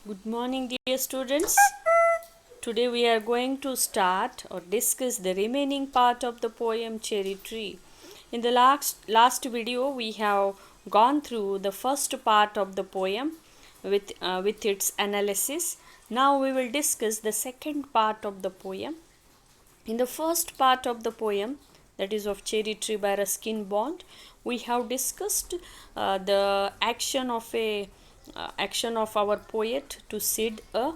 Good morning, dear students. Today we are going to start or discuss the remaining part of the poem Cherry Tree. In the last video, we have gone through the first part of the poem with its analysis. Now we will discuss the second part of the poem. In the first part of the poem, that is of Cherry Tree by Ruskin Bond, we have discussed the action of our poet to seed a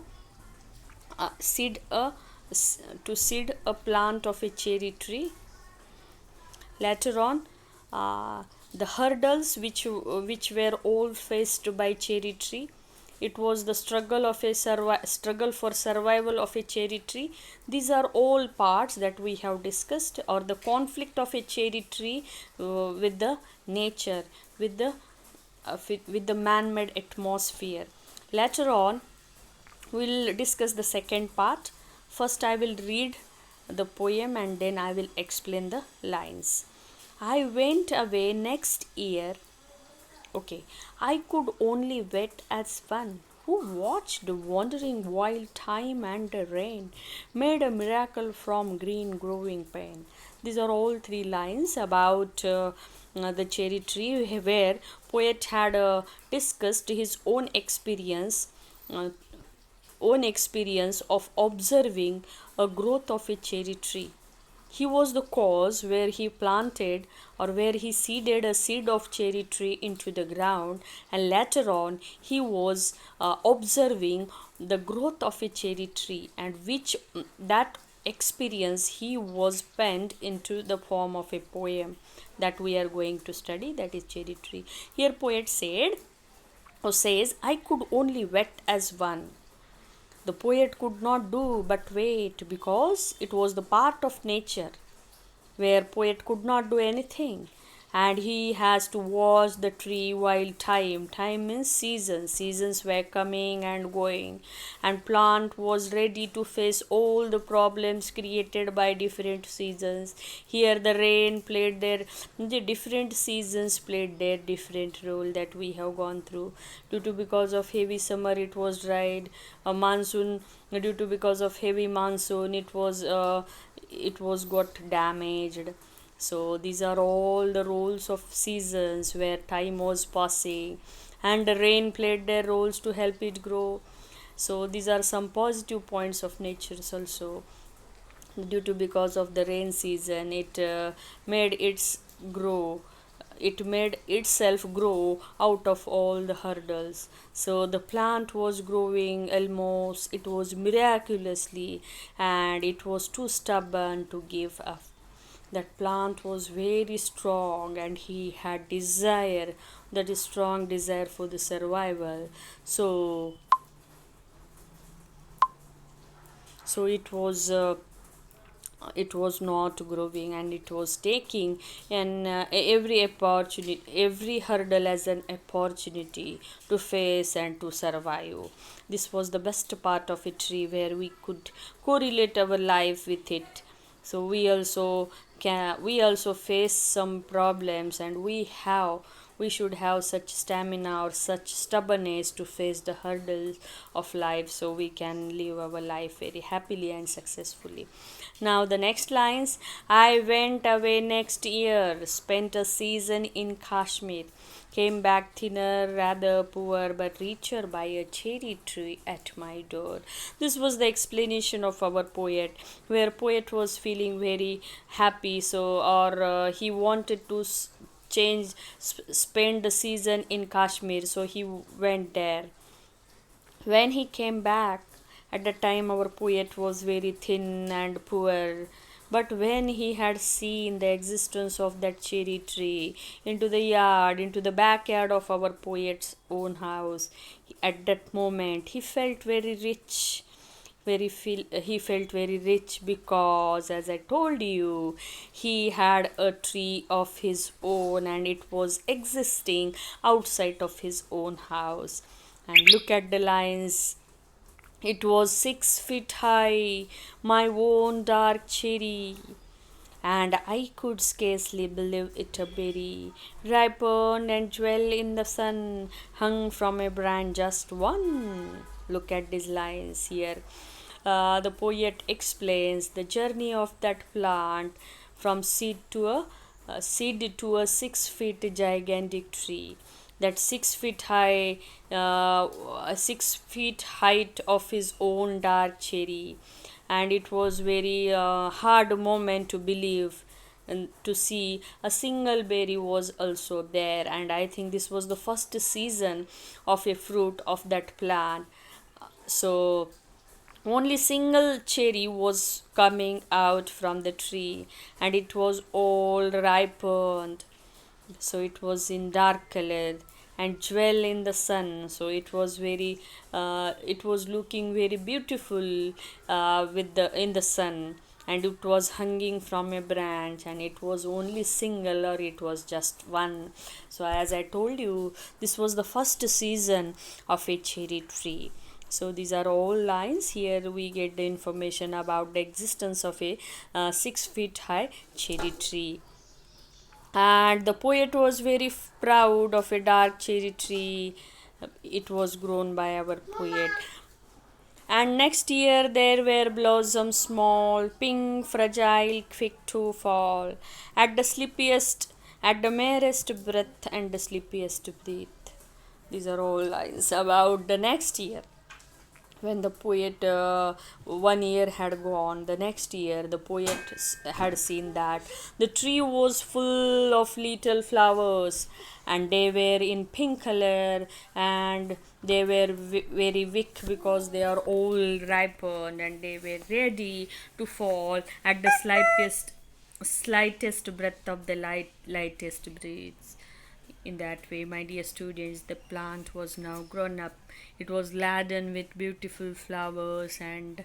to seed a plant of a cherry tree. Later on, the hurdles which were all faced by cherry tree. It was the struggle for survival of a cherry tree. These are all parts that we have discussed, or the conflict of a cherry tree with the nature, with the man-made atmosphere. Later on, we'll discuss the second part. First, I will read the poem and then I will explain the lines. I went away next year. Okay, I could only wait as one who watched wandering while time and the rain made a miracle from green growing pain. These are all three lines about the cherry tree, where poet had discussed his uh, own experience of observing a growth of a cherry tree. He was the cause where he planted or where he seeded a seed of cherry tree into the ground, and later on he was observing the growth of a cherry tree, and which that experience he was penned into the form of a poem that we are going to study, that is cherry tree. Here poet said or says, I could only wait as one. The poet could not do but wait, because it was the part of nature where poet could not do anything, and he has to watch the tree while time means seasons were coming and going, and plant was ready to face all the problems created by different seasons. Here the rain played their the different seasons played their different role that we have gone through. Due to because of heavy summer it was dried, a monsoon, due to because of heavy monsoon it was got damaged. So these are all the roles of seasons where time was passing, and the rain played their roles to help it grow. So these are some positive points of nature also. Due to because of the rain season, made its grow it made itself grow out of all the hurdles. So the plant was growing almost, it was miraculously, and it was too stubborn to give up. That plant was very strong, and he had desire, that is strong desire for the survival. So it was not growing, and it was taking every hurdle as an opportunity to face and to survive. This was the best part of a tree, where we could correlate our life with it. So we also face some problems, and we should have such stamina or such stubbornness to face the hurdles of life, so we can live our life very happily and successfully. Now the next lines. I went away next year, spent a season in Kashmir, came back thinner, rather poor, but richer by a cherry tree at my door. This was the explanation of our poet, where poet was feeling very happy, so or he wanted to spend the season in Kashmir, so he went there. When he came back, at the time our poet was very thin and poor. But when he had seen the existence of that cherry tree into the backyard of our poet's own house, at that moment he felt very rich. He felt very rich, because, as I told you, he had a tree of his own, and it was existing outside of his own house. And look at the lines. It was 6 feet high, my own dark cherry, and I could scarcely believe it a berry, ripened and dwell in the sun, hung from a branch just one. Look at these lines here. The poet explains the journey of that plant from seed to a 6 feet gigantic tree. That 6 feet high, 6 feet height of his own dark cherry, and it was very hard moment to believe and to see a single berry was also there. And I think this was the first season of a fruit of that plant. So only single cherry was coming out from the tree, and it was all ripened, so it was in dark color and jewel in the sun. So it was very it was looking very beautiful with the in the sun, and it was hanging from a branch, and it was only single, or it was just one. So as I told you, this was the first season of a cherry tree. So these are all lines. Here we get the information about the existence of a 6 feet high cherry tree. And the poet was very proud of a dark cherry tree. It was grown by our poet. And next year there were blossoms small, pink, fragile, quick to fall. At the slippiest, at the merest breath and the slippiest breath. These are all lines about the next year. When the poet 1 year had gone, the next year the poet had seen that the tree was full of little flowers, and they were in pink color, and they were very weak because they are all ripened, and they were ready to fall at the slightest breath of the lightest breeze. In that way, my dear students, the plant was now grown up. It was laden with beautiful flowers and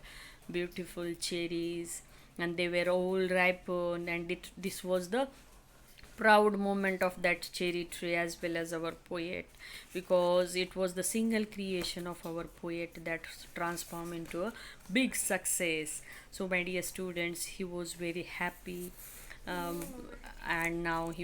beautiful cherries, and they were all ripened. And this was the proud moment of that cherry tree as well as our poet, because it was the single creation of our poet that transformed into a big success. So, my dear students, he was very happy, um, and now he was